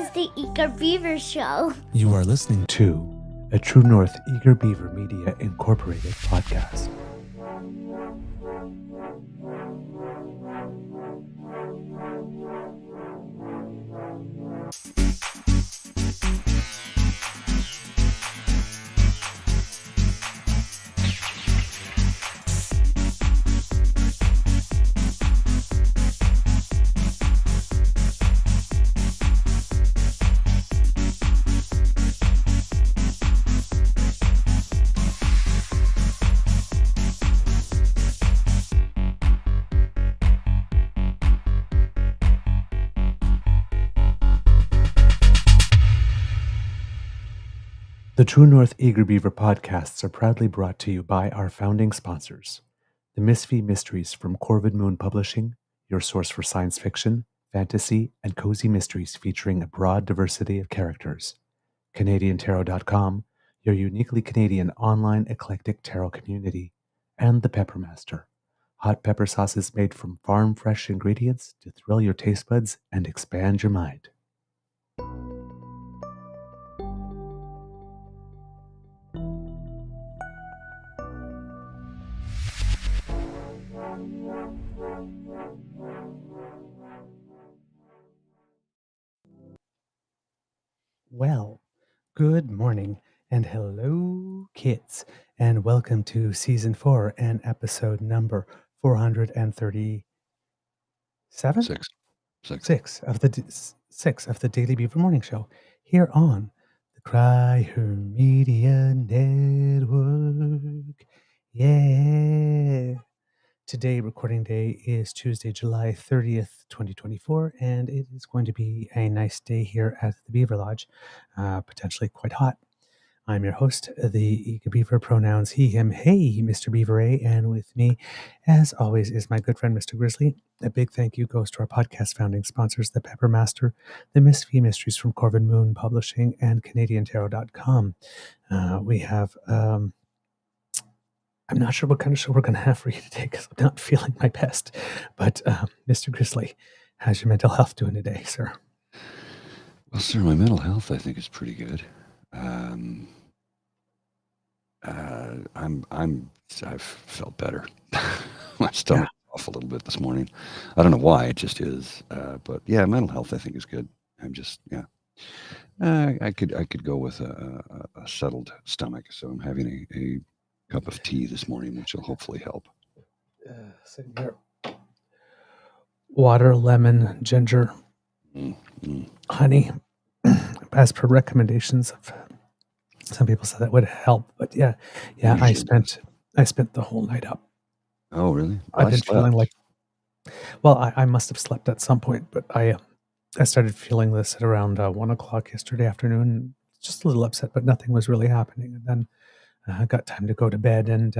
is the Eager Beaver Show. You are listening to a True North Eager Beaver Media Incorporated podcast. The True North Eager Beaver podcasts are proudly brought to you by our founding sponsors, the Misfit Mysteries from Corvid Moon Publishing, your source for science fiction, fantasy, and cozy mysteries featuring a broad diversity of characters, CanadianTarot.com, your uniquely Canadian online eclectic tarot community, and the Peppermaster, hot pepper sauces made from farm-fresh ingredients to thrill your taste buds and expand your mind. Well, good morning and hello, kids, and welcome to season 4 and episode number 437. Six. Six of the Daily Beaver Morning Show here on the Crier Media Network. Yeah. Today, recording day is Tuesday, July 30th, 2024, and it is going to be a nice day here at the Beaver Lodge, potentially quite hot. I'm your host, the Eager Beaver, pronouns he, him, hey, Mr. Beaver A, and with me, as always, is my good friend, Mr. Grizzly. A big thank you goes to our podcast founding sponsors, the Peppermaster, the Misfit Mysteries from Corvid Moon Publishing, and CanadianTarot.com. We have... I'm not sure what kind of show we're going to have for you today because I'm not feeling my best. But Mr. Grizzly, how's your mental health doing today, sir? Well, sir, my mental health, I think, is pretty good. I've felt better. My stomach off a little bit this morning. I don't know why, it just is. But yeah, mental health, I think, is good. I'm just, I could go with a settled stomach. So I'm having a cup of tea this morning, which will hopefully help. Sitting here. Water, lemon, ginger, honey, as per recommendations of some people said that would help. But yeah, I spent the whole night up. Oh, really? I've been feeling like, well, I must have slept at some point, but I started feeling this at around 1 o'clock yesterday afternoon. Just a little upset, but nothing was really happening. And then I got time to go to bed, and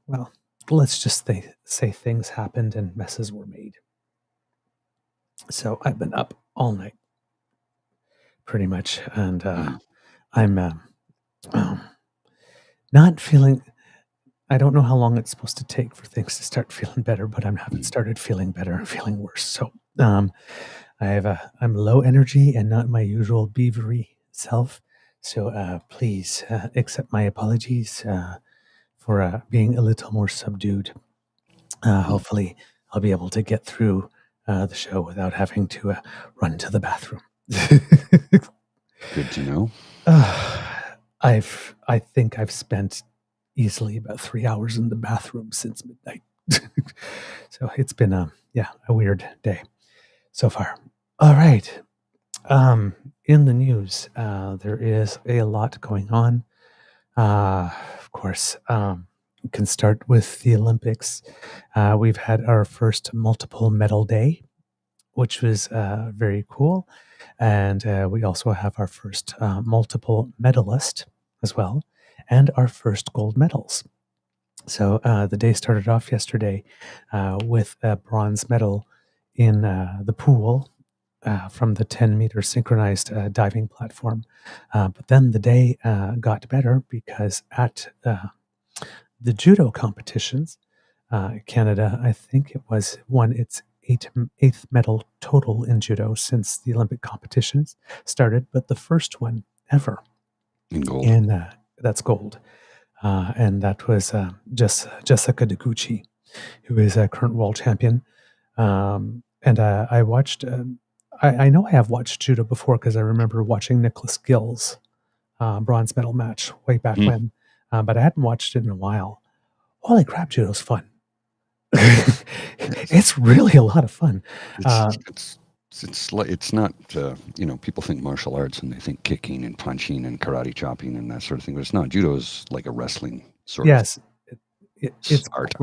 well, let's just say things happened and messes were made. So I've been up all night, pretty much, and I'm not feeling. I don't know how long it's supposed to take for things to start feeling better, but I haven't started feeling better. I'm feeling worse. So I'm low energy and not my usual beavery self. So please accept my apologies for being a little more subdued. Hopefully, I'll be able to get through the show without having to run to the bathroom. Good to know. I think I've spent easily about 3 hours in the bathroom since midnight. So it's been a weird day so far. All right. In the news, there is a lot going on. Of course, we can start with the Olympics. We've had our first multiple medal day, which was very cool. And we also have our first multiple medalist as well, and our first gold medals. So the day started off yesterday with a bronze medal in the pool from the 10-meter synchronized diving platform. But then the day got better because at the judo competitions, Canada, I think it was, won its eighth medal total in judo since the Olympic competitions started, but the first one ever In gold. in that's gold. And that was Jessica Deguchi, who is a current world champion. And I watched, I know I have watched judo before because I remember watching Nicholas Gill's bronze medal match way back when, but I hadn't watched it in a while. Holy crap, judo's fun. It's really a lot of fun. It's not, people think martial arts and they think kicking and punching and karate chopping and that sort of thing, but it's not. Judo is like a wrestling sort Yes, it's art.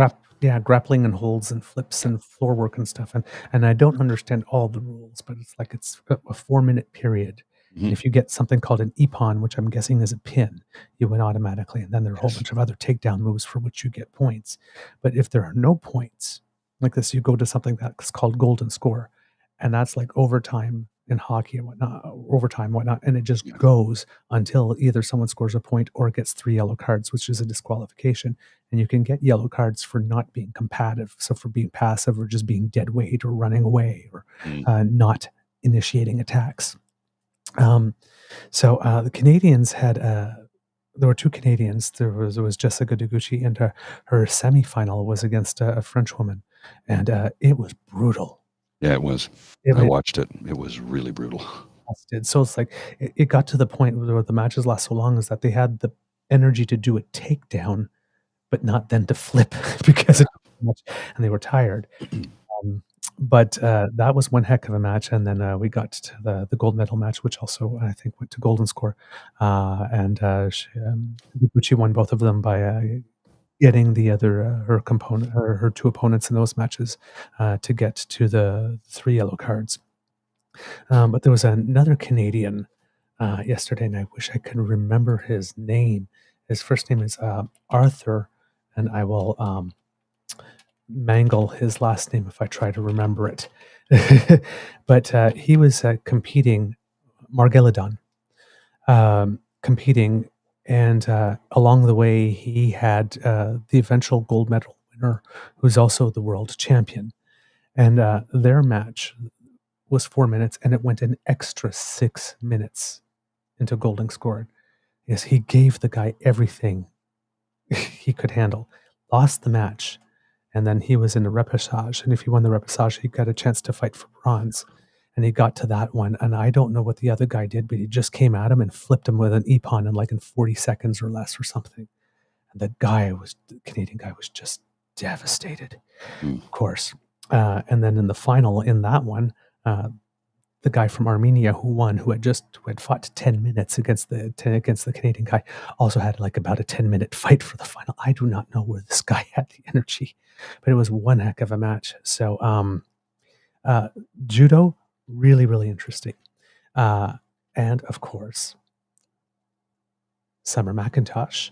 Grappling and holds and flips and floor work and stuff. And I don't understand all the rules, but it's like it's a 4-minute period. And if you get something called an ippon, which I'm guessing is a pin, you win automatically. And then there are a whole bunch of other takedown moves for which you get points. But if there are no points like this, you go to something that's called golden score. And that's like overtime in hockey and whatnot. And it just goes until either someone scores a point or gets 3 yellow cards, which is a disqualification. And you can get yellow cards for not being combative. So for being passive or just being dead weight or running away or not initiating attacks. So the Canadians had, there were 2 Canadians. There was Jessica Deguchi, and her semifinal was against a French woman. And it was brutal. Yeah, it was. I watched it. It was really brutal. So it's like, it got to the point where the matches last so long is that they had the energy to do a takedown, but not then to flip because it was too much, and they were tired. But that was one heck of a match. And then we got to the gold medal match, which also I think went to golden score. And Deguchi won both of them by getting the other her 2 opponents in those matches to get to the 3 yellow cards. But there was another Canadian yesterday, and I wish I could remember his name. His first name is Arthur, and I will mangle his last name if I try to remember it. But he was competing, Margeladon, competing, and along the way he had the eventual gold medal winner, who's also the world champion. And their match was 4 minutes, and it went an extra 6 minutes into golden score. Yes, he gave the guy everything he could handle, lost the match, and then he was in the repechage. And if he won the repechage, he got a chance to fight for bronze. And he got to that one, and I don't know what the other guy did, but he just came at him and flipped him with an ippon in 40 seconds or less or something. And the Canadian guy was just devastated, of course. And then in the final, in that one, the guy from Armenia who won, who had fought 10 minutes against the Canadian guy, also had about a 10-minute fight for the final. I do not know where this guy had the energy, but it was one heck of a match. So judo, really, really interesting. And of course, Summer McIntosh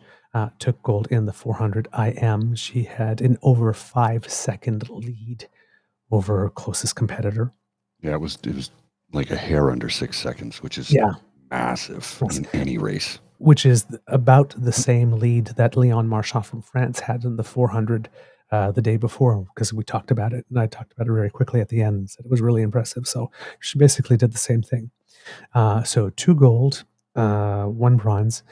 took gold in the 400 IM. She had an over 5-second lead over her closest competitor. Yeah, it was like a hair under 6 seconds, which is massive in any race. Which is about the same lead that Leon Marchand from France had in the 400 the day before, because we talked about it, and I talked about it very quickly at the end and said it was really impressive. So she basically did the same thing. So 2 gold, 1 bronze,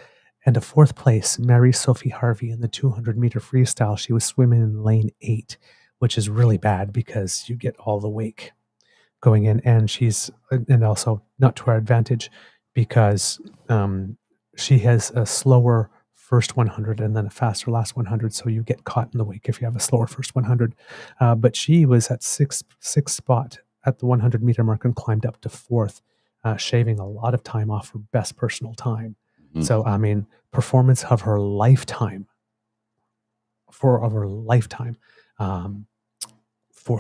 and a 4th place, Mary Sophie Harvey, in the 200-meter freestyle. She was swimming in lane 8, which is really bad because you get all the wake going in, and also not to our advantage because she has a slower first 100 and then a faster last 100, so you get caught in the wake if you have a slower first 100. But she was at sixth spot at the 100-meter mark and climbed up to 4th, shaving a lot of time off her best personal time. Mm-hmm. So, I mean, performance of her lifetime. 4th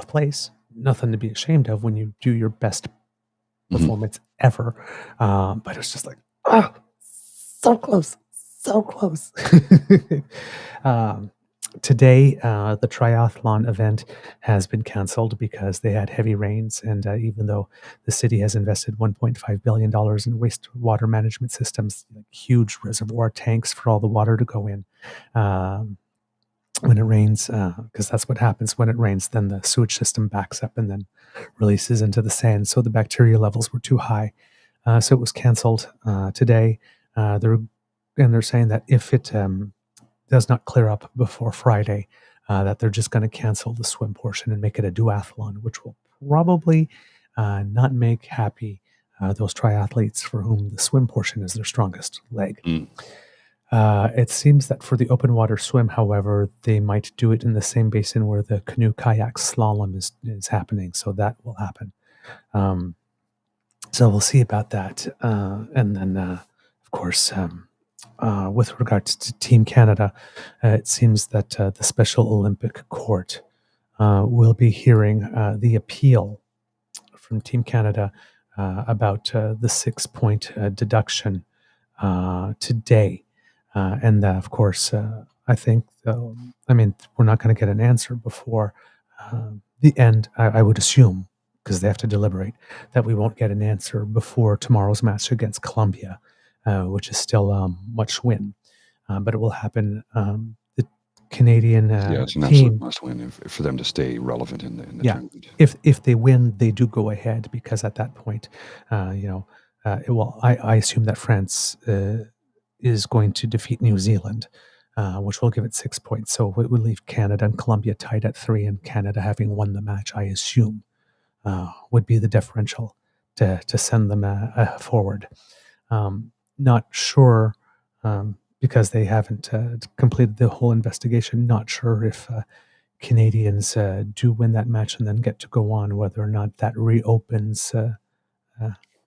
place. Nothing to be ashamed of when you do your best performance ever. But it was just so close. Today, the triathlon event has been canceled because they had heavy rains. And even though the city has invested $1.5 billion in wastewater management systems, huge reservoir tanks for all the water to go in, when it rains, because that's what happens when it rains. Then the sewage system backs up and then releases into the sand. So the bacteria levels were too high. So it was canceled today. They're saying that if it does not clear up before Friday, that they're just going to cancel the swim portion and make it a duathlon, which will probably not make happy those triathletes for whom the swim portion is their strongest leg. It seems that for the open water swim, however, they might do it in the same basin where the canoe kayak slalom is happening. So that will happen. So we'll see about that. And then, of course, with regards to Team Canada, it seems that the Special Olympic Court will be hearing the appeal from Team Canada about the 6-point deduction today. And of course, I think, we're not going to get an answer before the end, I would assume, because they have to deliberate, that we won't get an answer before tomorrow's match against Colombia, which is still much win. But it will happen. The Canadian it's an team absolute must-win for them to stay relevant in the tournament. If they win, they do go ahead, because at that point, I assume that France is going to defeat New Zealand, which will give it 6 points. So it would leave Canada and Colombia tied at 3, and Canada having won the match, I assume, would be the differential to send them forward. Not sure, because they haven't completed the whole investigation. Not sure if Canadians do win that match and then get to go on, whether or not that reopens,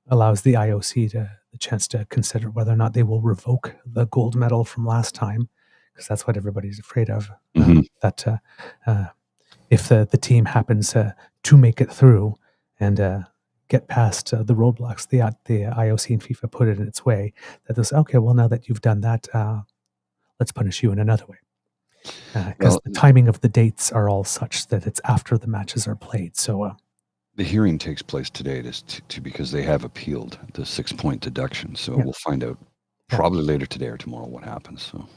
allows the IOC the chance to consider whether or not they will revoke the gold medal from last time, because that's what everybody's afraid of. That if the team happens to make it through and get past the roadblocks the IOC and FIFA put it in its way, that there's, okay, well, now that you've done that, let's punish you in another way. Because the timing of the dates are all such that it's after the matches are played. So the hearing takes place today because they have appealed the 6-point deduction. So we'll find out probably later today or tomorrow what happens. So.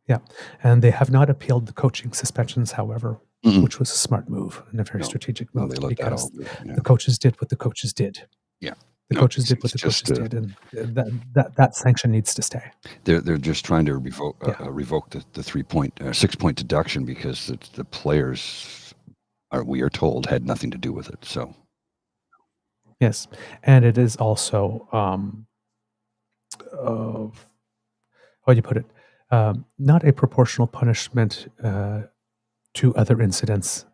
Yeah, and they have not appealed the coaching suspensions, however, which was a smart move and a very strategic move, because the coaches did what the coaches did. Yeah. The coaches did what the coaches did, and that sanction needs to stay. They're just trying to revoke the 6-point deduction, because the players, we are told, had nothing to do with it. So yes, and it is also how do you put it? Not a proportional punishment to other incidents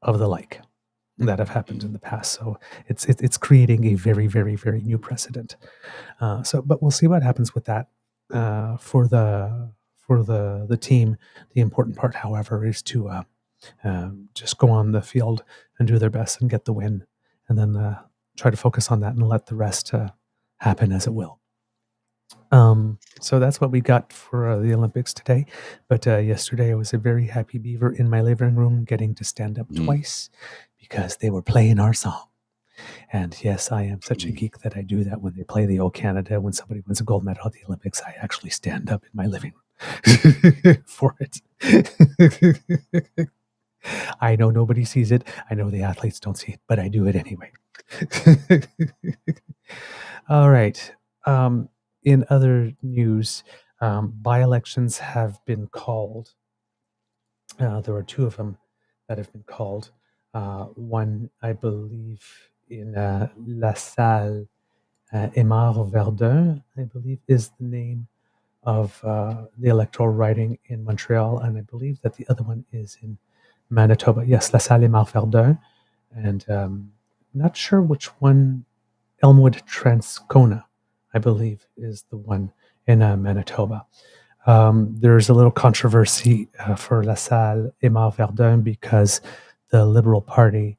of the like that have happened in the past. So it's creating a very, very, very new precedent. But we'll see what happens with that. For the team, the important part, however, is to just go on the field and do their best and get the win, and then try to focus on that and let the rest happen as it will. So that's what we got for the Olympics today. But yesterday I was a very happy beaver in my living room, getting to stand up twice because they were playing our song. And yes, I am such a geek that I do that when they play the O Canada. When somebody wins a gold medal at the Olympics, I actually stand up in my living room for it. I know nobody sees it. I know the athletes don't see it, but I do it anyway. All right. In other news, by-elections have been called. There are 2 of them that have been called. One, I believe, in La Salle, Aymar Verdun, I believe, is the name of the electoral riding in Montreal, and I believe that the other one is in Manitoba. Yes, La Salle, Aymar Verdun, and not sure which one. Elmwood Transcona, I believe, is the one in Manitoba. There's a little controversy for La Salle Aymar Verdun because the Liberal Party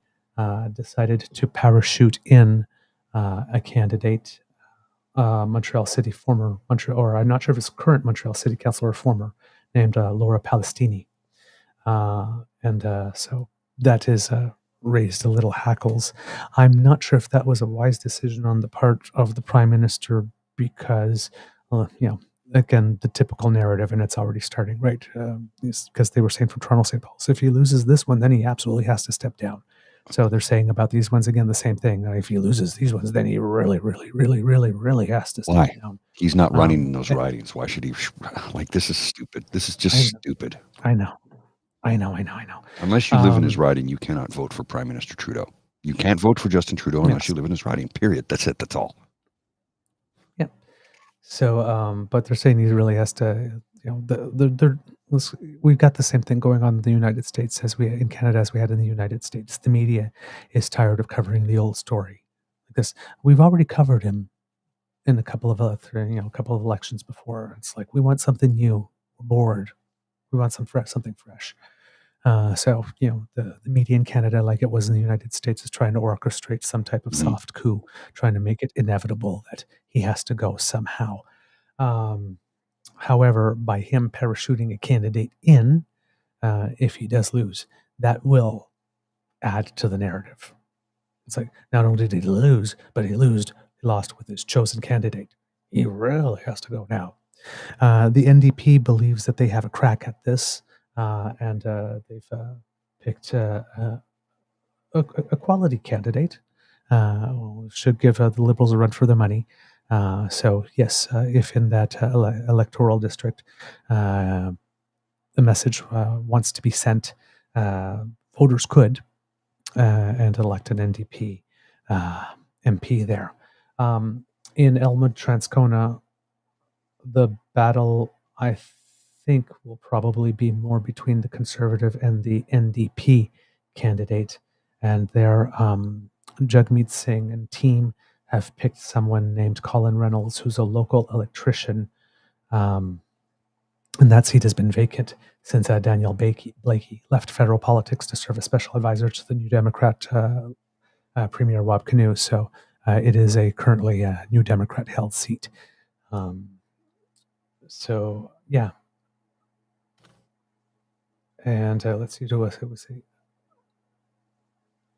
decided to parachute in a candidate, Montreal City, or I'm not sure if it's current Montreal City Council or former, named Laura Palestini. So that is raised a little hackles. I'm not sure if that was a wise decision on the part of the Prime Minister, because again, the typical narrative, and it's already starting, right? Because they were saying from Toronto St. Paul's, if he loses this one, then he absolutely has to step down. So they're saying about these ones again the same thing. If he loses these ones, then he really, really, really, really, really has to step down. He's not running in those ridings. Why should he? Like, this is stupid. This is just stupid. I know. Unless you live in his riding, you cannot vote for Prime Minister Trudeau. You can't vote for Justin Trudeau unless you live in his riding. Period. That's it. That's all. Yeah. So, but they're saying he really has to. We've got the same thing going on in the United States in Canada as we had in the United States. The media is tired of covering the old story because we've already covered him in a couple of elections before. It's like we want something new. We're bored. We want something fresh. So the media in Canada, like it was in the United States, is trying to orchestrate some type of soft coup, trying to make it inevitable that he has to go somehow. However, by him parachuting a candidate in, if he does lose, that will add to the narrative. It's like, not only did he lose, but he lost with his chosen candidate. He really has to go now. The NDP believes that they have a crack at this, and they've picked a quality candidate. Should give the Liberals a run for their money. So yes, if in that electoral district the message wants to be sent, voters could and elect an NDP MP there. In Elmwood-Transcona, the battle, I think, will probably be more between the Conservative and the NDP candidate, and their Jagmeet Singh and team have picked someone named Colin Reynolds, who's a local electrician, and that seat has been vacant since Daniel Blakey left federal politics to serve as special advisor to the New Democrat Premier Rob Canoe. So it is currently a New Democrat held seat. So yeah, and let's see,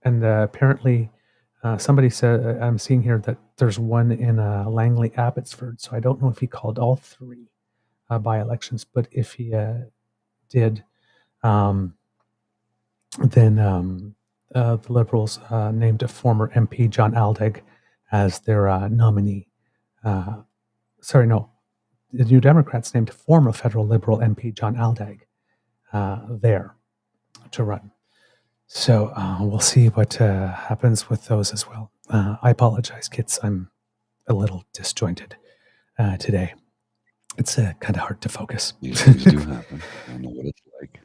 and apparently. Somebody said, I'm seeing here that there's one in Langley Abbotsford, so I don't know if he called all three by-elections, but if he did, then the Liberals named a former MP, John Aldegg, as their nominee. The New Democrats named former federal Liberal MP, John Aldegg, there to run. So we'll see what happens with those as well. I apologize, kids. I'm a little disjointed today. It's kind of hard to focus. These things do happen. I know what it's like.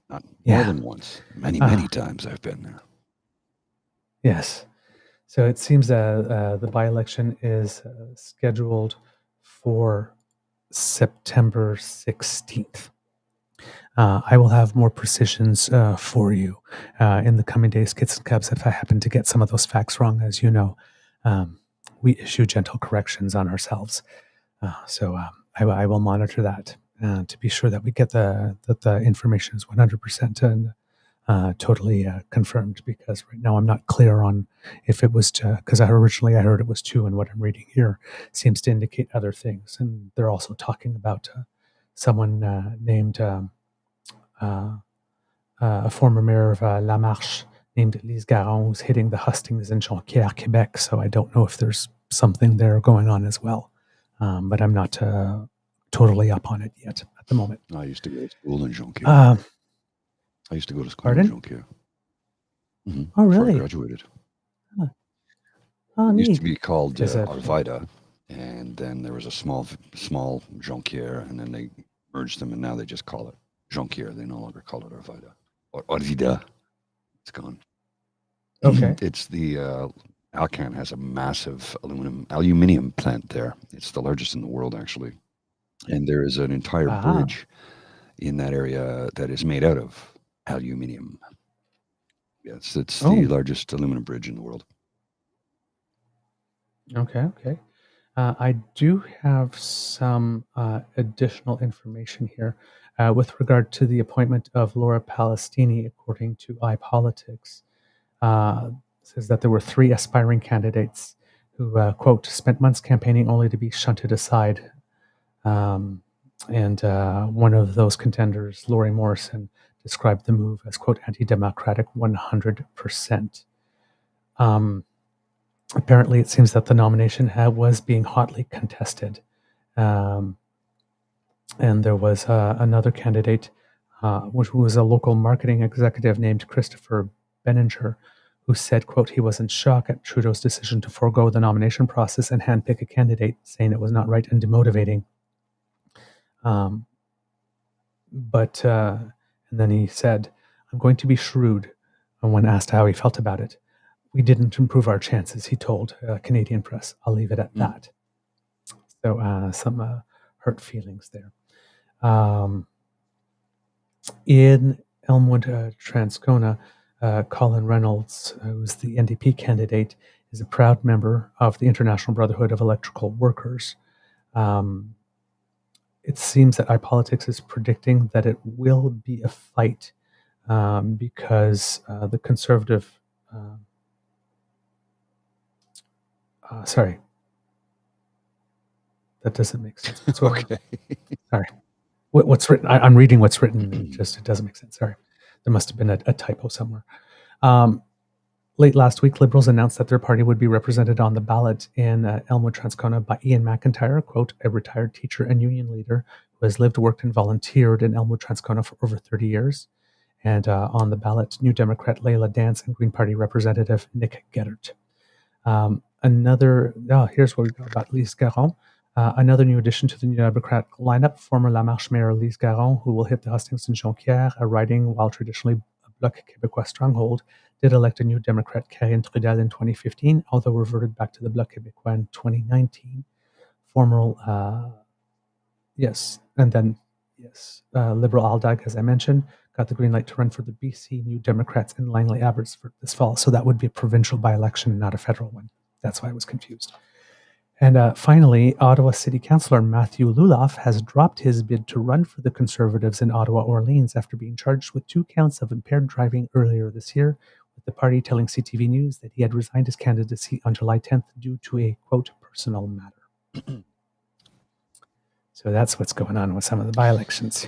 Not more than once. Many times I've been there. Yes. So it seems the by-election is scheduled for September 16th. I will have more precisions for you in the coming days, kids and cubs, if I happen to get some of those facts wrong. As you know, we issue gentle corrections on ourselves. So I will monitor that to be sure that we get that the information is 100% and totally confirmed, because right now I'm not clear on if it was, because originally I heard it was 2, and what I'm reading here seems to indicate other things. And they're also talking about someone named... a former mayor of La Marche named Lise Garon, who's hitting the hustings in Jonquière, Quebec. So I don't know if there's something there going on as well. But I'm not totally up on it yet at the moment. I used to go to school in Jonquière. In Jonquière. Mm-hmm. Oh, really? Before I graduated. Oh, it neat. used to be called Arvida, and then there was a small Jonquière, and then they merged them, and now they just call it Jonquière. They no longer call it Arvida or Arvida. It's gone. Okay. It's the Alcan has a massive aluminium plant there. It's the largest in the world, actually. And there is an entire bridge in that area that is made out of aluminium. Yes, it's the largest aluminum bridge in the world. Okay. I do have some additional information here with regard to the appointment of Laura Palestini, according to iPolitics. Says that there were 3 aspiring candidates who, quote, spent months campaigning only to be shunted aside. And one of those contenders, Lori Morrison, described the move as, quote, anti-democratic 100%. Apparently, it seems that the nomination was being hotly contested. And there was another candidate, who was a local marketing executive named Christopher Benninger, who said, quote, he was in shock at Trudeau's decision to forego the nomination process and handpick a candidate, saying it was not right and demotivating. And then he said, I'm going to be shrewd. And when asked how he felt about it, we didn't improve our chances, he told Canadian Press. I'll leave it at that. So some hurt feelings there. In Elmwood, Transcona, Colin Reynolds, who's the NDP candidate, is a proud member of the International Brotherhood of Electrical Workers. It seems that iPolitics is predicting that it will be a fight because the Conservative... sorry. That doesn't make sense. Okay. Sorry. What's written? I'm reading what's written. It doesn't make sense. Sorry. There must have been a typo somewhere. Late last week, Liberals announced that their party would be represented on the ballot in Elmwood, Transcona by Ian McIntosh, quote, a retired teacher and union leader who has lived, worked, and volunteered in Elmwood, Transcona for over 30 years. And on the ballot, New Democrat Leila Dance and Green Party Representative Nick Geddert. Here's what we got about Lise Garon. Another new addition to the New Democrat lineup, former La Marche Mayor Lise Garon, who will hit the Hustings and Jonquière, a riding while traditionally a Bloc Québécois stronghold, did elect a New Democrat, Karine Trudel, in 2015, although reverted back to the Bloc Québécois in 2019. Liberal Aldag, as I mentioned, got the green light to run for the BC New Democrats in Langley Abbots for this fall. So that would be a provincial by-election, not a federal one. That's why I was confused. And finally, Ottawa City Councillor Matthew Luloff has dropped his bid to run for the Conservatives in Ottawa-Orleans after being charged with 2 counts of impaired driving earlier this year, with the party telling CTV News that he had resigned his candidacy on July 10th due to a, quote, personal matter. So that's what's going on with some of the by-elections.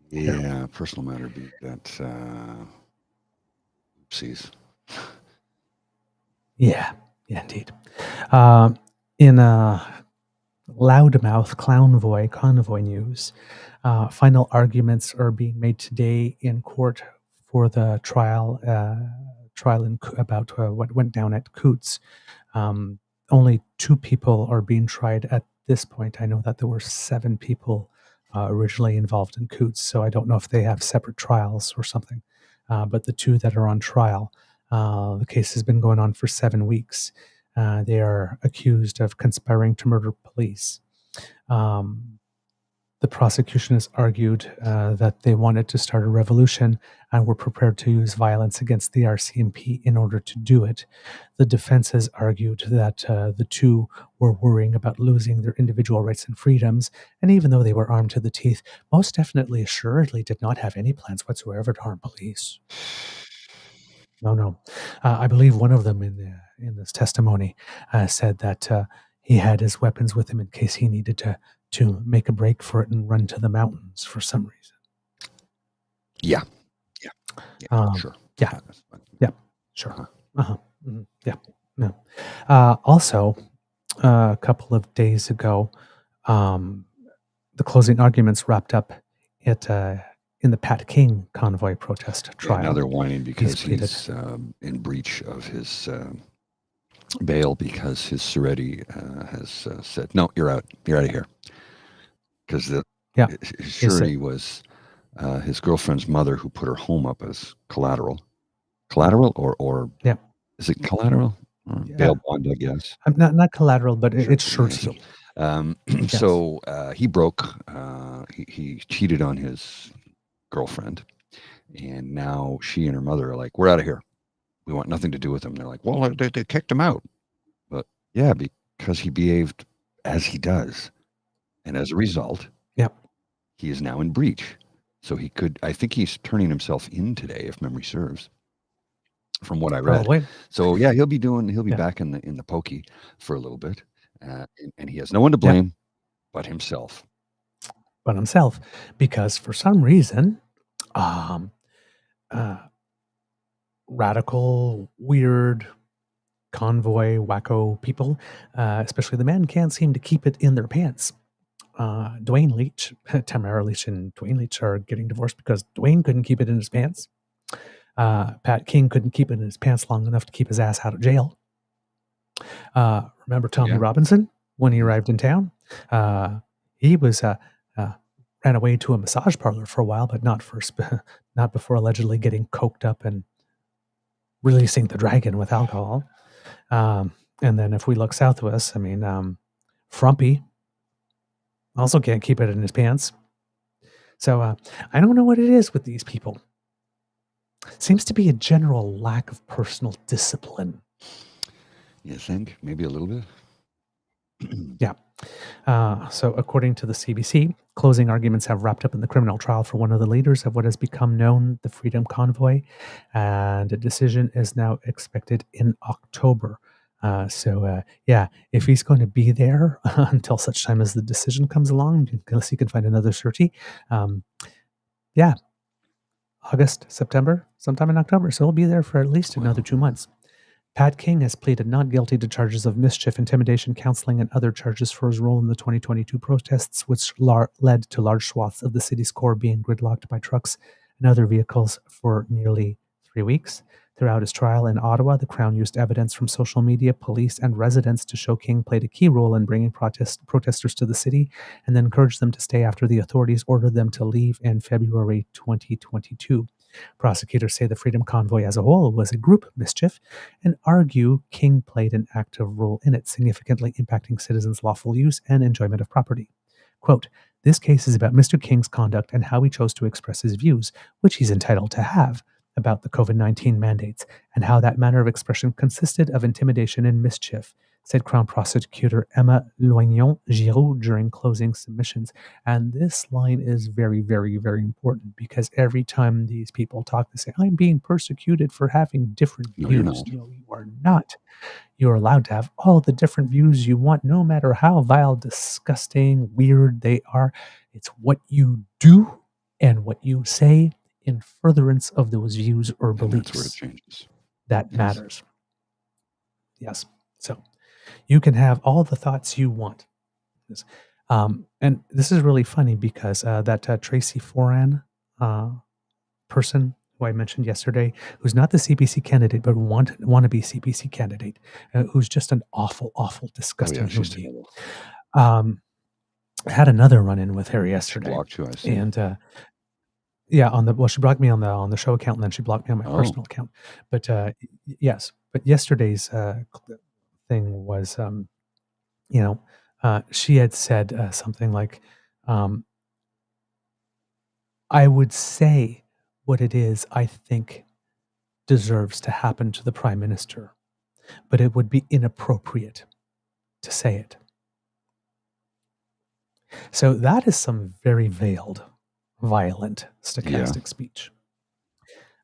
Yeah, personal matter beat that. Oopsies. Yeah, indeed. In loudmouth convoy news, final arguments are being made today in court for the trial about what went down at Coots. Only 2 people are being tried at this point. I know that there were 7 people originally involved in Coots, so I don't know if they have separate trials or something. But the 2 that are on trial, the case has been going on for 7 weeks. They are accused of conspiring to murder police. The prosecution has argued that they wanted to start a revolution and were prepared to use violence against the RCMP in order to do it. The defense has argued that the 2 were worrying about losing their individual rights and freedoms, and even though they were armed to the teeth, most definitely assuredly did not have any plans whatsoever to harm police. No. I believe one of them in this testimony said that he had his weapons with him in case he needed to make a break for it and run to the mountains for some reason. Yeah, sure. Yeah, sure. No. Also, a couple of days ago, the closing arguments wrapped up in the Pat King convoy protest trial. Now they're whining because he's in breach of his bail because his surety has said, no, you're out. You're out of here. Because his surety was his girlfriend's mother who put her home up as collateral. Collateral or is it collateral? Bail bond, I guess. Not collateral, but it's surety. So he broke. He cheated on his girlfriend, and now she and her mother are like, we're out of here. We want nothing to do with him. They're like, well, they kicked him out. But yeah, because he behaved as he does. And as a result, he is now in breach. So I think he's turning himself in today, if memory serves. from what I read. Probably. So yeah, he'll be Yeah. back in the pokey for a little bit, and he has no one to Yeah. blame but himself. But himself, because for some reason, um, radical, weird, convoy, wacko people, especially the men, can't seem to keep it in their pants. Dwayne Leach, Tamara Leach and Dwayne Leach are getting divorced because Dwayne couldn't keep it in his pants. Pat King couldn't keep it in his pants long enough to keep his ass out of jail. Remember Tommy Yeah. Robinson when he arrived in town? He was ran away to a massage parlor for a while, but not before allegedly getting coked up and releasing the dragon with alcohol. And then if we look south of us, I mean, Frumpy also can't keep it in his pants. So I don't know what it is with these people. Seems to be a general lack of personal discipline. You think? Maybe a little bit? Yeah. So according to the CBC, closing arguments have wrapped up in the criminal trial for one of the leaders of what has become known the Freedom Convoy, and a decision is now expected in October. Yeah, if he's going to be there until such time as the decision comes along, unless he can find another surety, yeah, August, September, sometime in October. So he'll be there for at least another 2 months. Pat King has pleaded not guilty to charges of mischief, intimidation, counseling, and other charges for his role in the 2022 protests, which led to large swaths of the city's core being gridlocked by trucks and other vehicles for nearly 3 weeks. Throughout his trial in Ottawa, the Crown used evidence from social media, police, and residents to show King played a key role in bringing protesters to the city and then encouraged them to stay after the authorities ordered them to leave in February 2022. Prosecutors say the Freedom Convoy as a whole was a group mischief and argue King played an active role in it, significantly impacting citizens' lawful use and enjoyment of property. Quote, "This case is about Mr. King's conduct and how he chose to express his views, which he's entitled to have, about the COVID-19 mandates, and how that manner of expression consisted of intimidation and mischief," said Crown Prosecutor Emma Loignon-Giroux during closing submissions. And this line is very, very, very important because every time these people talk, they say, "I'm being persecuted for having different No, views." you're not. No, you are not. You're allowed to have all the different views you want, no matter how vile, disgusting, weird they are. It's what you do and what you say in furtherance of those views or And that's where it beliefs changes. that Yes. matters. Yes. So you can have all the thoughts you want. And this is really funny because that Tracy Foran person who I mentioned yesterday, who's not the CBC candidate, but want to be CBC candidate, who's just an awful, awful, Oh disgusting yeah, she's human being. terrible. I had another run-in with her She yesterday, blocked you, I see. and yeah, she blocked me on the show account, and then she blocked me on my Oh. personal account. But yes, but yesterday's thing was, she had said something like, "I would say what it is I think deserves to happen to the Prime Minister, but it would be inappropriate to say it." So that is some very veiled, violent, stochastic speech.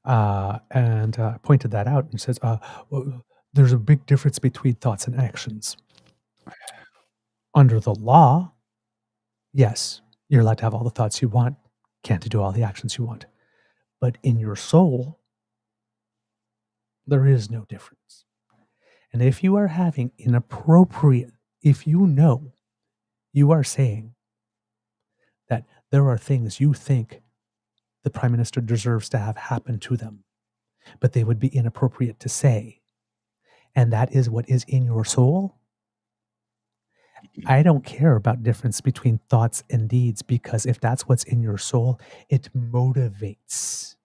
And pointed that out and says, well, there's a big difference between thoughts and actions. Under the law, yes, you're allowed to have all the thoughts you want, can't do all the actions you want. But in your soul, there is no difference. And if you are having inappropriate, if you know you are saying that there are things you think the Prime Minister deserves to have happen to them, but they would be inappropriate to say, and that is what is in your soul, I don't care about difference between thoughts and deeds, because if that's what's in your soul, it motivates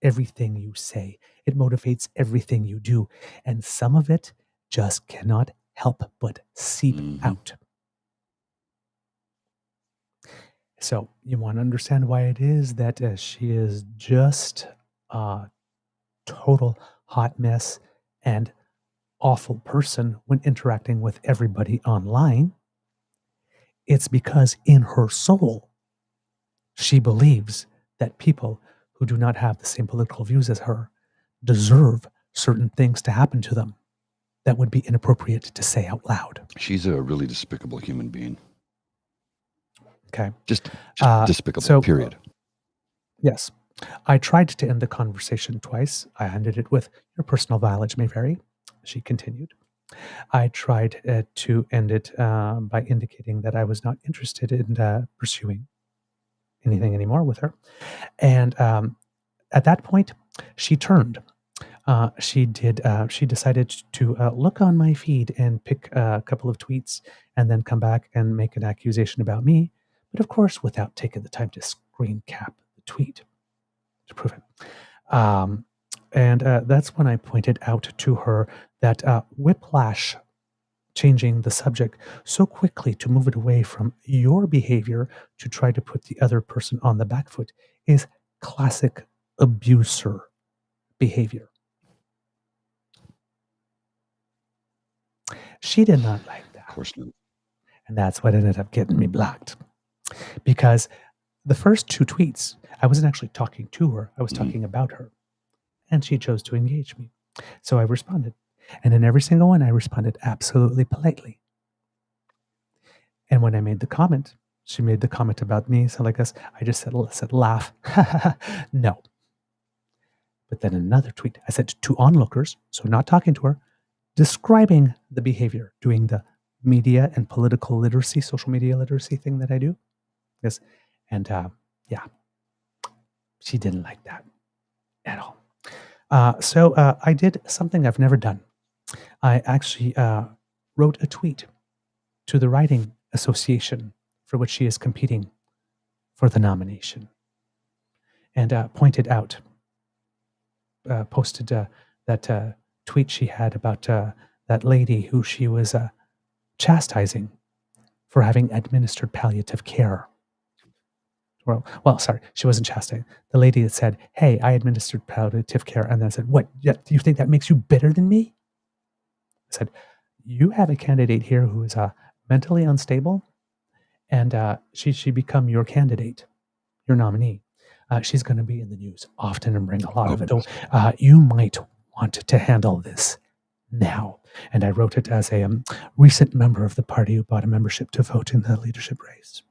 everything you say. It motivates everything you do. And some of it just cannot help but seep out. So you want to understand why it is that she is just a total hot mess and awful person when interacting with everybody online. It's because in her soul, she believes that people who do not have the same political views as her deserve certain things to happen to them that would be inappropriate to say out loud. She's a really despicable human being. Okay. Just despicable, so, period. Yes. I tried to end the conversation twice. I ended it with, "Your personal mileage may vary." She continued. I tried to end it by indicating that I was not interested in pursuing anything anymore with her. And at that point, she turned. She decided to look on my feed and pick a couple of tweets and then come back and make an accusation about me, but of course without taking the time to screen cap the tweet to prove it. And that's when I pointed out to her that whiplash, changing the subject so quickly to move it away from your behavior to try to put the other person on the back foot, is classic abuser behavior. She did not like that. Of course not. And that's what ended up getting me blocked. Because the first two tweets, I wasn't actually talking to her, I was talking about her. And she chose to engage me. So I responded. And in every single one, I responded absolutely politely. And when I made the comment, she made the comment about me. So like us, I just said laugh. No. But then another tweet, I said to onlookers, so not talking to her, describing the behavior, doing the media and political literacy, social media literacy thing that I do. Yes. And yeah, she didn't like that at all. So I did something I've never done. I actually wrote a tweet to the Writing Association for which she is competing for the nomination, and pointed out, posted that tweet she had about that lady who she was chastising for having administered palliative care. Well, sorry, she wasn't chastising. The lady that said, "Hey, I administered palliative care," and then said, "What? Do you think that makes you better than me?" I said, "You have a candidate here who is mentally unstable, and she become your candidate, your nominee. She's going to be in the news often and bring a lot of it. So you might want to handle this now." And I wrote it as a recent member of the party who bought a membership to vote in the leadership race.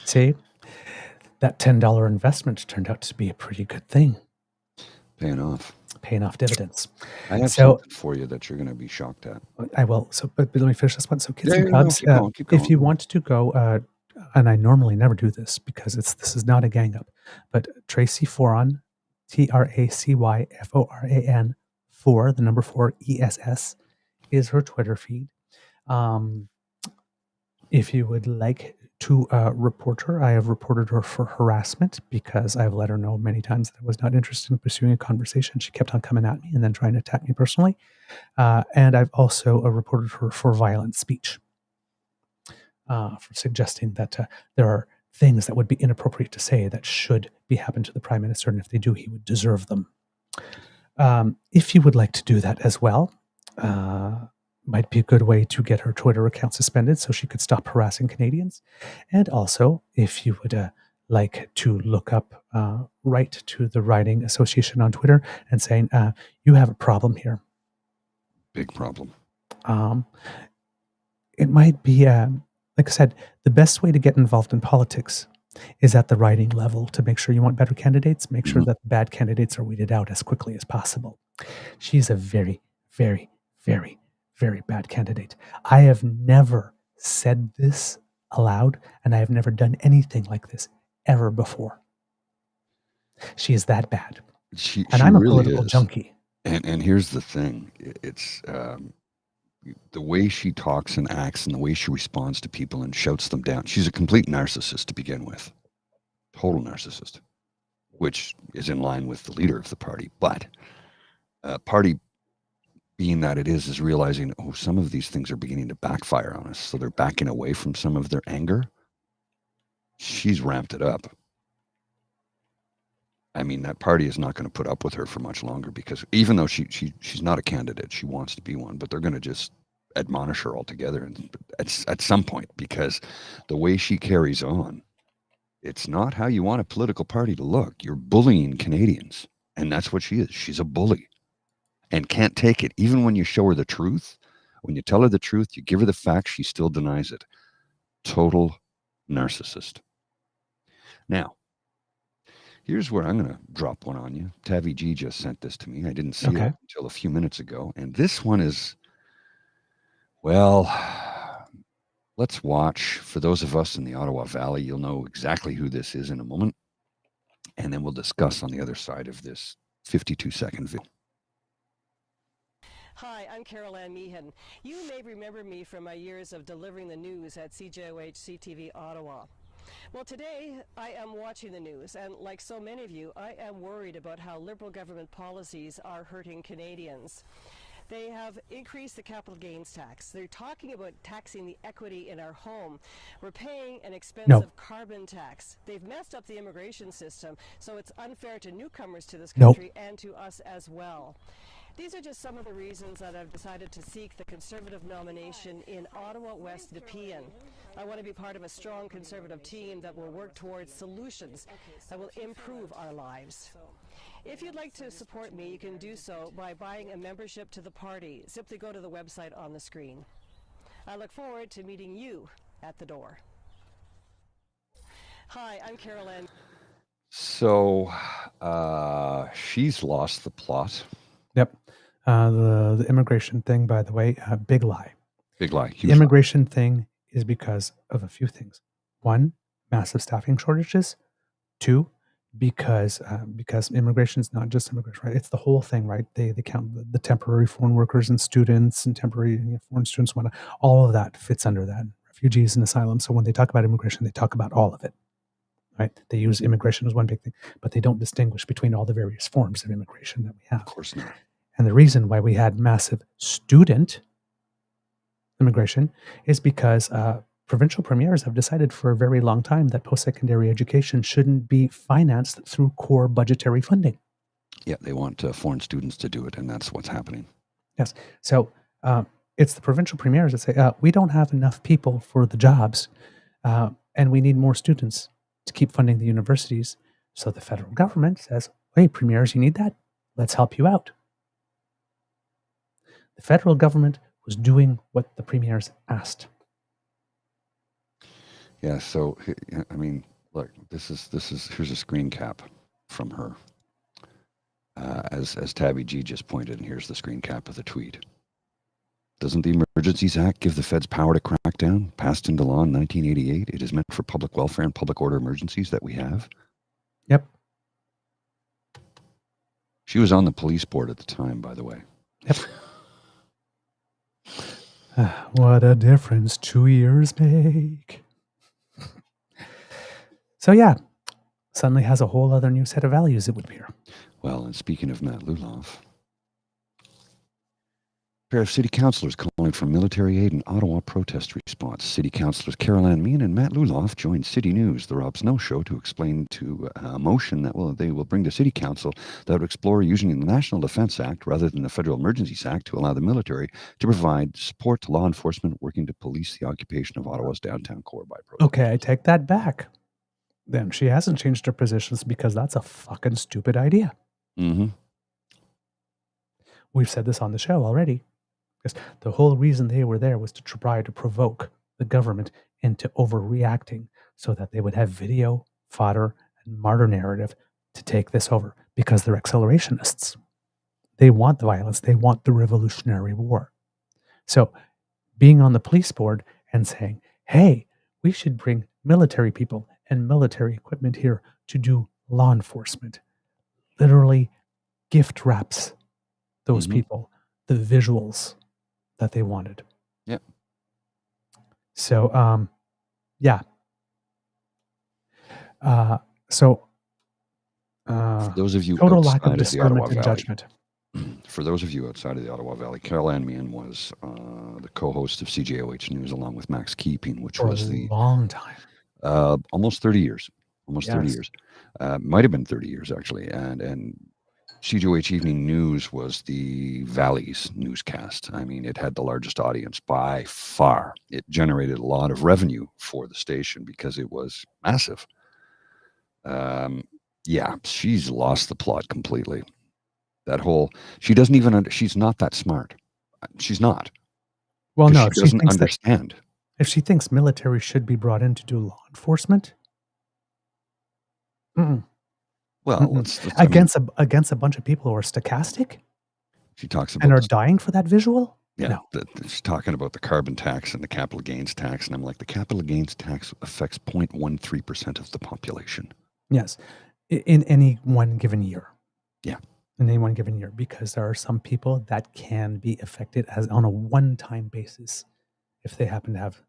See, that $10 investment turned out to be a pretty good thing. Paying off dividends. I have something for you that you're going to be shocked at. I will. So, but let me finish this one. So, kids and No, cubs, keep going. if you want to go, and I normally never do this because this is not a gang up, but Tracy Foran, TracyForan 4, the number 4 ESS, is her Twitter feed. If you would like to report her, I have reported her for harassment because I've let her know many times that I was not interested in pursuing a conversation. She kept on coming at me and then trying to attack me personally. And I've also reported her for violent speech, for suggesting that there are things that would be inappropriate to say that should be happened to the Prime Minister, and if they do, he would deserve them. If you would like to do that as well, might be a good way to get her Twitter account suspended so she could stop harassing Canadians. And also, if you would like to look up, write to the Writing Association on Twitter and saying, you have a problem here. Big problem. It might be, like I said, the best way to get involved in politics is at the writing level to make sure you want better candidates, make sure that bad candidates are weeded out as quickly as possible. She's a very, very, very, very bad candidate. I have never said this aloud, and I have never done anything like this ever before. She is that bad. And I'm a political junkie. And here's the thing. It's the way she talks and acts and the way she responds to people and shouts them down. She's a complete narcissist to begin with. Total narcissist, which is in line with the leader of the party. But party, being that it is realizing, some of these things are beginning to backfire on us. So they're backing away from some of their anger. She's ramped it up. I mean, that party is not going to put up with her for much longer, because even though she's not a candidate, she wants to be one, but they're going to just admonish her altogether at some point, because the way she carries on It's not how you want a political party to look. You're bullying Canadians. And that's what she is. She's a bully and can't take it. Even when you show her the truth, when you tell her the truth, you give her the facts, she still denies it. Total narcissist. Now, here's where I'm going to drop one on you. Tavi G just sent this to me. I didn't see it until a few minutes ago. And this one is, well, let's watch. For those of us in the Ottawa Valley, you'll know exactly who this is in a moment. And then we'll discuss on the other side of this 52-second video. Hi, I'm Carol Ann Meehan. You may remember me from my years of delivering the news at CJOH CTV Ottawa. Well, today I am watching the news, and like so many of you, I am worried about how Liberal government policies are hurting Canadians. They have increased the capital gains tax. They're talking about taxing the equity in our home. We're paying an expensive carbon tax. They've messed up the immigration system, so it's unfair to newcomers to this country and to us as well. These are just some of the reasons that I've decided to seek the Conservative nomination in Ottawa West Nepean. I want to be part of a strong Conservative team that will work towards solutions that will improve our lives. If you'd like to support me, you can do so by buying a membership to the party. Simply go to the website on the screen. I look forward to meeting you at the door. Hi, I'm Carol Ann. So she's lost the plot. Yep. The immigration thing, by the way, big lie. Big lie. The immigration thing is because of a few things. One, massive staffing shortages. Two, because immigration is not just immigration, right? It's the whole thing, right? They count the temporary foreign workers and students and temporary foreign students and whatnot. All of that fits under that. Refugees and asylum. So when they talk about immigration, they talk about all of it, right? They use immigration as one big thing, but they don't distinguish between all the various forms of immigration that we have. Of course not. And the reason why we had massive student immigration is because provincial premiers have decided for a very long time that post-secondary education shouldn't be financed through core budgetary funding. Yeah, they want foreign students to do it, and that's what's happening. Yes. So it's the provincial premiers that say, we don't have enough people for the jobs, and we need more students to keep funding the universities. So the federal government says, hey, premiers, you need that? Let's help you out. The federal government was doing what the premiers asked. Yeah, so I mean, look, this is here's a screen cap from her. As Tabby G just pointed, and here's the screen cap of the tweet. Doesn't the Emergencies Act give the feds power to crack down? Passed into law in 1988. It is meant for public welfare and public order emergencies that we have. Yep. She was on the police board at the time, by the way. Yep. What a difference 2 years make. So yeah, suddenly has a whole other new set of values, it would appear. Well, and speaking of Matt Luloff, a pair of city councillors calling for military aid in Ottawa protest response. City councillors Carol Ann Meehan and Matt Luloff joined City News, the Rob Snow Show, to explain to a motion that they will bring to City Council that would explore using the National Defence Act rather than the Federal Emergencies Act to allow the military to provide support to law enforcement working to police the occupation of Ottawa's downtown core by protest. Okay, I take that back. Then she hasn't changed her positions because that's a fucking stupid idea. Mm-hmm. We've said this on the show already. Because the whole reason they were there was to try to provoke the government into overreacting so that they would have video, fodder, and martyr narrative to take this over because they're accelerationists. They want the violence. They want the Revolutionary War. So being on the police board and saying, hey, we should bring military people and military equipment here to do law enforcement, literally gift wraps those people the visuals that they wanted. Yep. So, yeah. For those of you total outside lack of of the discernment Ottawa and Valley, judgment. For those of you outside of the Ottawa Valley, Carol Ann Meehan was the co-host of CJOH News along with Max Keeping, which For was a long time. Almost 30 years. Almost 30 Yes. years. Might have been 30 years, actually. And CJOH Evening News was the Valley's newscast. I mean, it had the largest audience by far. It generated a lot of revenue for the station because it was massive. Yeah, she's lost the plot completely. That whole, she doesn't even, she's not that smart. She's not. Well, 'Cause no, she if she doesn't thinks that understand. if she thinks military should be brought in to do law enforcement, mm-mm, Well, mm-mm. let's I mean, against a bunch of people who are stochastic she talks and about are this, dying for that visual. yeah, No. she's talking about the carbon tax and the capital gains tax, and I'm like, the capital gains tax affects 0.13% of the population. Yes, in any one given year. Yeah. In any one given year, because there are some people that can be affected as on a one-time basis if they happen to have,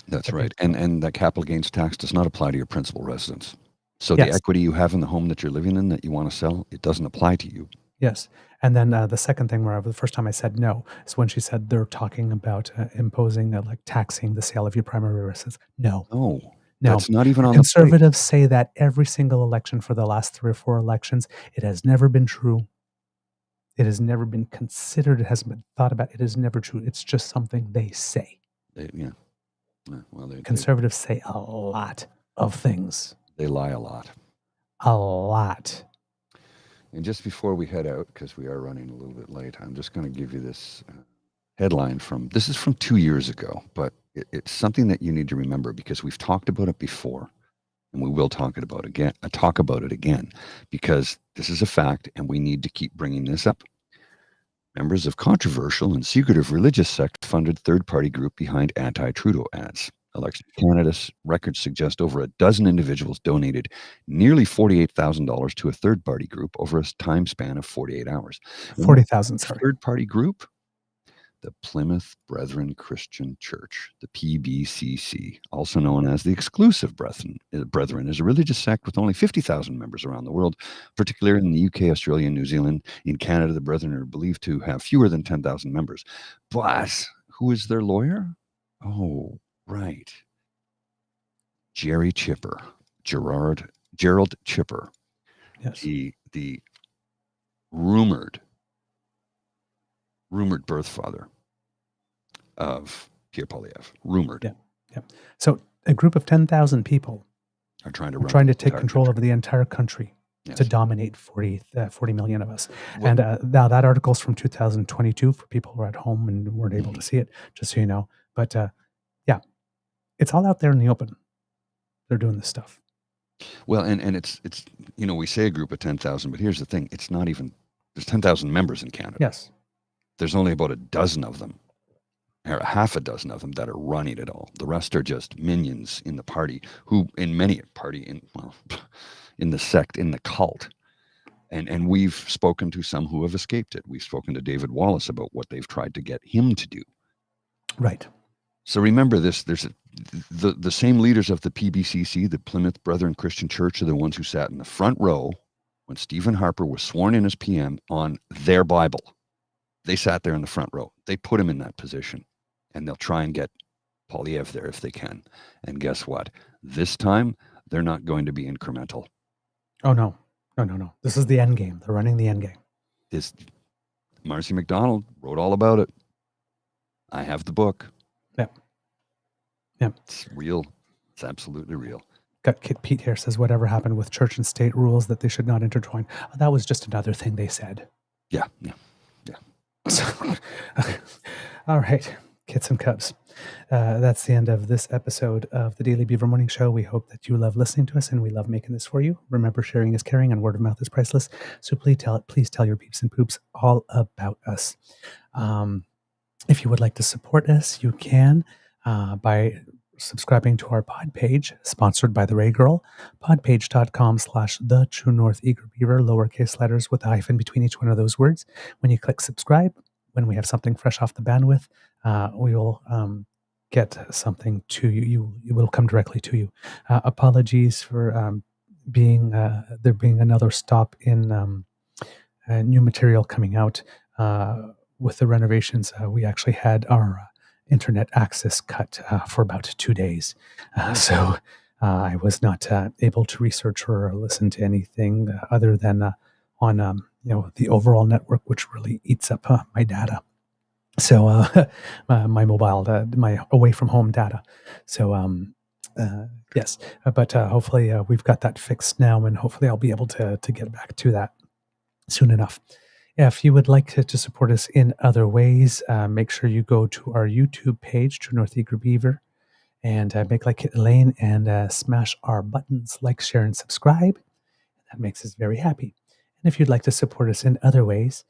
That's a right. big And that capital gains tax does not apply to your principal residence. So the Yes. equity you have in the home that you're living in that you want to sell, it doesn't apply to you. Yes. And then the second thing where the first time I said no is when she said they're talking about imposing, like taxing the sale of your primary residence. No, No, no. that's not even The on the plate. conservatives say that every single election for the last 3 or 4 elections. It has never been true. It has never been considered. It hasn't been thought about. It is never true. It's just something they say. Yeah. Well, Conservatives say a lot of things. they lie a lot. A lot. And just before we head out, because we are running a little bit late, I'm just going to give you this headline this is from 2 years ago, but it's something that you need to remember because we've talked about it before and we will talk about it again because this is a fact and we need to keep bringing this up. Members of controversial and secretive religious sect funded third-party group behind anti-Trudeau ads. Election Canada's records suggest over a dozen individuals donated nearly $48,000 to a third-party group over a time span of 48 hours. 40,000, sorry. Third-party group? The Plymouth Brethren Christian Church, the PBCC, also known as the Exclusive Brethren, is a religious sect with only 50,000 members around the world, particularly in the UK, Australia, and New Zealand. In Canada, the Brethren are believed to have fewer than 10,000 members. But who is their lawyer? Oh, right. Gerald Chipper. Yes. The rumored birth father of Pierre Poilievre. Rumored. Yeah. So a group of 10,000 people are trying to take control over the entire country. Yes. To dominate 40 million of us. Well, and now that article's from 2022 for people who are at home and weren't able to see it, just so you know. But yeah, it's all out there in the open. They're doing this stuff. Well, and it's we say a group of 10,000, but here's the thing. It's not even, there's 10,000 members in Canada. Yes. There's only about a dozen of them, or half a dozen of them that are running it all. The rest are just minions in the party in the sect, in the cult. And we've spoken to some who have escaped it. We've spoken to David Wallace about what they've tried to get him to do. Right. So remember this, there's the same leaders of the PBCC, the Plymouth Brethren Christian Church, are the ones who sat in the front row when Stephen Harper was sworn in as PM on their Bible. They sat there in the front row. They put him in that position, and they'll try and get Poilievre there if they can. And guess what? This time, they're not going to be incremental. Oh, no. No. This is the end game. They're running the end game. Marcy McDonald wrote all about it. I have the book. Yeah. It's real. It's absolutely real. Got Kit Pete here says, whatever happened with church and state rules that they should not intertwine. Oh, that was just another thing they said. Yeah. So, all right, kits and cubs. That's the end of this episode of the Daily Beaver Morning Show. We hope that you love listening to us and we love making this for you. Remember, sharing is caring and word of mouth is priceless. So please tell your peeps and poops all about us. If you would like to support us, you can by subscribing to our pod page, sponsored by the Ray Girl, podpage.com/the True North Eager Beaver, lowercase letters with a hyphen between each one of those words. When you click subscribe, when we have something fresh off the bandwidth, we will get something to you. It will come directly to you. Apologies for there being another stop in new material coming out. With the renovations, we actually had our internet access cut for about 2 days. So I was not able to research or listen to anything other than on the overall network, which really eats up my data. So my mobile, my away from home data. So Yes, but hopefully we've got that fixed now, and hopefully I'll be able to get back to that soon enough. If you would like to support us in other ways, make sure you go to our YouTube page, True North Eager Beaver, and make like Elaine and smash our buttons, like, share, and subscribe. That makes us very happy. And if you'd like to support us in other ways,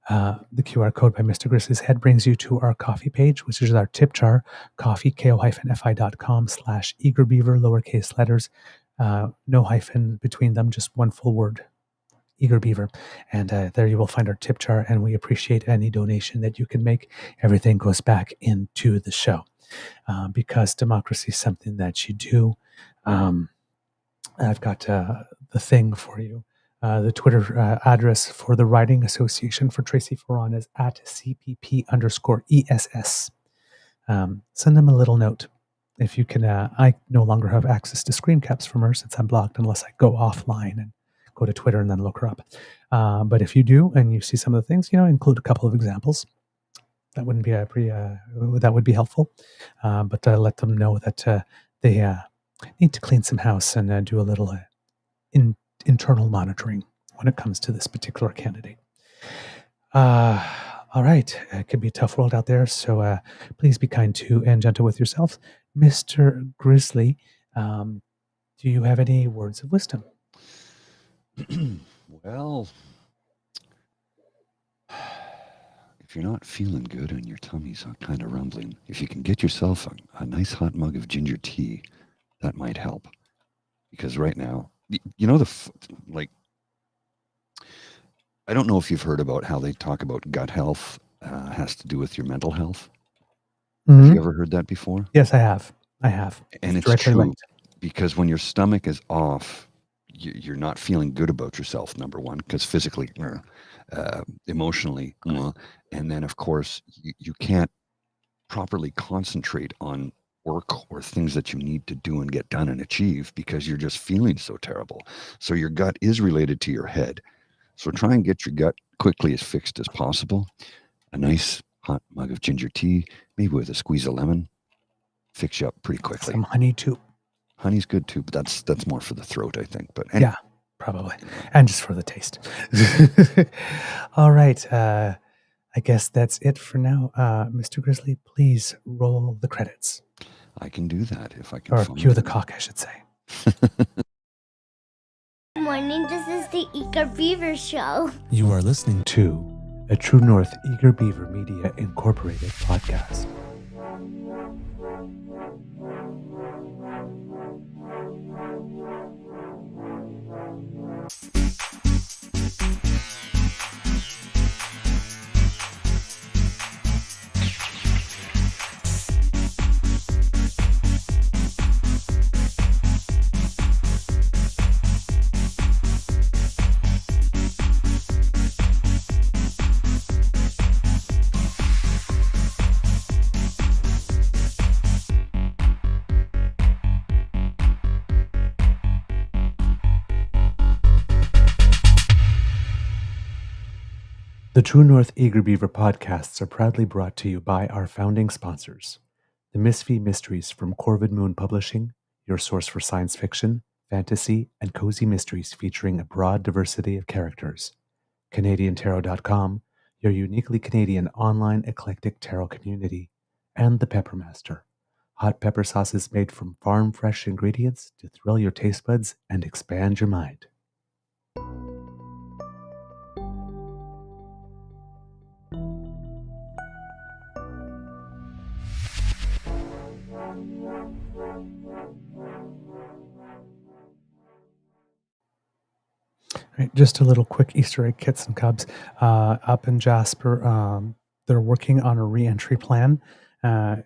the QR code by Mr. Grizzly's Head brings you to our coffee page, which is our tip jar, coffee, ko-fi.com/eagerbeaver, lowercase letters, no hyphen between them, just one full word, Eager Beaver. And there you will find our tip jar, and we appreciate any donation that you can make. Everything goes back into the show because democracy is something that you do. I've got the thing for you. The Twitter address for the Riding Association for Tracy Ferron is @CPP_ESS. Send them a little note. If you can, I no longer have access to screen caps from her since I'm blocked unless I go offline and go to Twitter and then look her up. But if you do and you see some of the things, include a couple of examples. That wouldn't be that would be helpful. But let them know that they need to clean some house and do a little internal monitoring when it comes to this particular candidate. All right. It can be a tough world out there, so please be kind to and gentle with yourself. Mr. Grizzly, do you have any words of wisdom? Well, if you're not feeling good and your tummy's kind of rumbling, if you can get yourself a nice hot mug of ginger tea, that might help. Because right now, I don't know if you've heard about how they talk about gut health has to do with your mental health. Mm-hmm. Have you ever heard that before? Yes, I have. And it's true linked. Because when your stomach is off, you're not feeling good about yourself, number one, because physically, emotionally, and then, of course, you can't properly concentrate on work or things that you need to do and get done and achieve because you're just feeling so terrible. So your gut is related to your head. So try and get your gut quickly as fixed as possible. A nice hot mug of ginger tea, maybe with a squeeze of lemon, fix you up pretty quickly. Some honey too. Honey's good too, but that's more for the throat, I think. But anyway. Yeah, probably, and just for the taste. All right. I guess that's it for now. Mr. Grizzly, please roll the credits. I can do that if I can. Or cue the cock, I should say. Good morning, this is the Eager Beaver Show. You are listening to a True North Eager Beaver Media Incorporated podcast. The True North Eager Beaver podcasts are proudly brought to you by our founding sponsors, the Misfit Mysteries from Corvid Moon Publishing, your source for science fiction, fantasy, and cozy mysteries featuring a broad diversity of characters, CanadianTarot.com, your uniquely Canadian online eclectic tarot community, and the Peppermaster, hot pepper sauces made from farm-fresh ingredients to thrill your taste buds and expand your mind. Right, just a little quick Easter egg, kits and cubs. Up in Jasper, they're working on a re-entry plan. The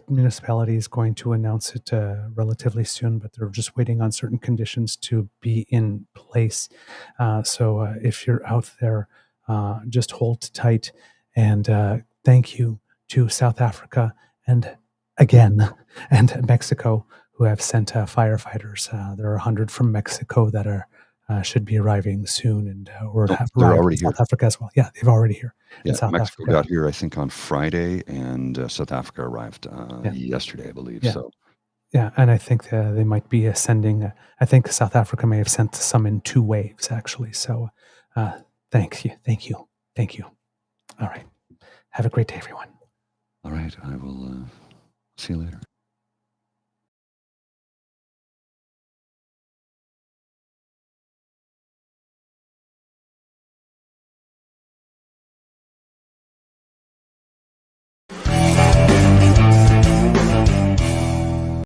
municipality is going to announce it relatively soon, but they're just waiting on certain conditions to be in place. So if you're out there, just hold tight. And thank you to South Africa and Mexico, who have sent firefighters. There are 100 from Mexico that are should be arriving soon, and they're already here. South Africa as well. Yeah, they've already here. Yeah, South Mexico Africa got here, I think, on Friday, and South Africa arrived yesterday, I believe. Yeah. So, Yeah, and I think they might be sending. I think South Africa may have sent some in 2 waves, actually. So, thank you. All right. Have a great day, everyone. All right. I will see you later.